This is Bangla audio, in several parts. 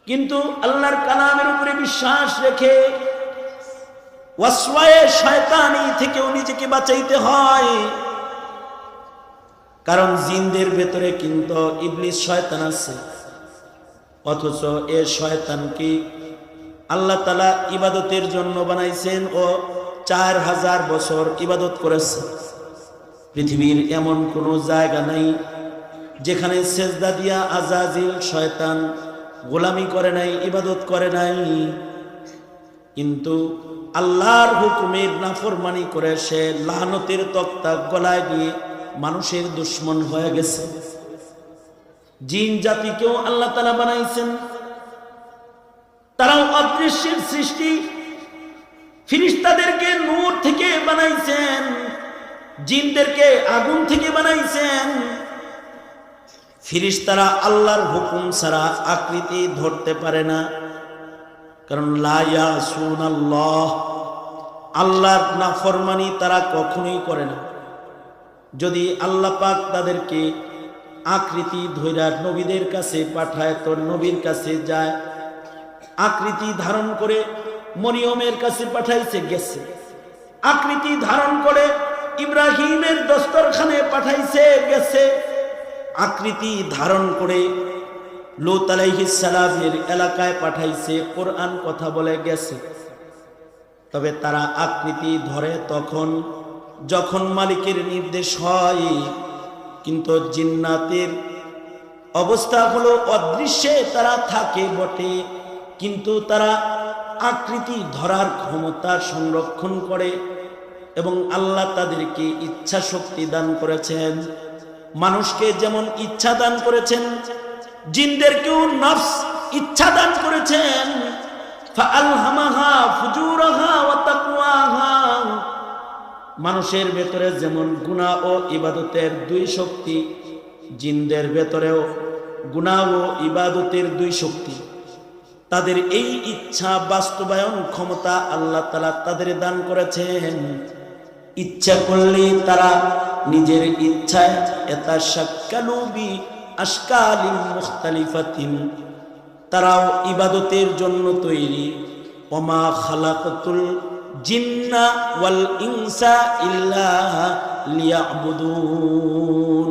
কিন্তু আল্লাহর কালামের উপরে বিশ্বাস রেখে ওয়াসওয়ায়ে শয়তানি থেকেও নিজেকে বাঁচাইতে হয়। কারণ জিনদের ভেতরে কিন্তু ইবলিস শয়তান আছে, অথচ এ শয়তানকে আল্লাহ তাআলা ইবাদতের জন্য বানাইছেন ও 4000 বছর ইবাদত করেছে। পৃথিবীর এমন কোনো জায়গা নাই যেখানে সেজদা দিয়া আজাজিল শয়তান গোলামি করে নাই, ইবাদত করে নাই। কিন্তু আল্লাহর হুকুমের নাফরমানি করে সে লানতের তক্তা গলায় দিয়ে মানুষের দুশ্মন হয়ে গেছে। জিন জাতিকেও আল্লাহ তাআলা বানাইছেন, তারাও অদৃশ্যের সৃষ্টি। ফেরেশতাদেরকে নূর থেকে বানাইছেন, জিনদেরকে আগুন থেকে বানাইছেন। ফেরেশতারা আল্লাহর হুকুম ছাড়া আকৃতি ধরতে পারে না, কারণ লা ইয়াসুনাল্লাহ, আল্লাহর নাফরমানি তারা কখনোই করে না। যদি আল্লাহ পাক তাদেরকে আকৃতি ধইরা নবীদের কাছে পাঠায় তো নবীর কাছে যায়, আকৃতি ধারণ করে মরিয়মের কাছে পাঠাইছে, গেছে। আকৃতি ধারণ করে ইব্রাহিমের দস্তরখানে পাঠাইছে, গেছে। আকৃতি ধারণ করে লূত আলাইহিস সালামের এলাকায় পাঠাইছে, কোরআন কথা বলে, গেছে। তবে তারা আকৃতি ধরে তখন যখন মালিকের নির্দেশ হয়। কিন্তু জিন্নাতের অবস্থা হলো অদৃশ্যে তারা থাকে বটে, কিন্তু তারা আকৃতি ধরার ক্ষমতা সংরক্ষণ করে এবং আল্লাহ তাদেরকে ইচ্ছা শক্তি দান করেছেন। মানুষকে যেমন ইচ্ছা দান করেছেন, জিনদেরকেও নফস ইচ্ছা দান করেছেন। ফাআলহামাহা ফুজুরাহা ওয়া তাকওয়াহা, মানুষের ভেতরে যেমন গুনাহ ও ইবাদতের দুই শক্তি, জিনদের ভেতরেও গুনাহ ও ইবাদতের দুই শক্তি। তাদের এই ইচ্ছা বাস্তবায়ন ক্ষমতা আল্লাহ তাআলা তাদের দান করেছেন। ইচ্ছা করলে তারা নিজের ইচ্ছায় ইয়াতাশাক্কালু বি আশকালিন মুখতালিফাতিন, তারাও ইবাদতের জন্য তৈরি। ওমা খালাকাতুল জিন্না ওয়াল ইনসা ইল্লা লিয়াবুদুন,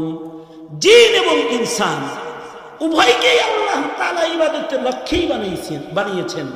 জিন এবং ইনসান উভয়কেই আল্লাহ তাআলা ইবাদতের লক্ষ্যেই বানিয়েছেন।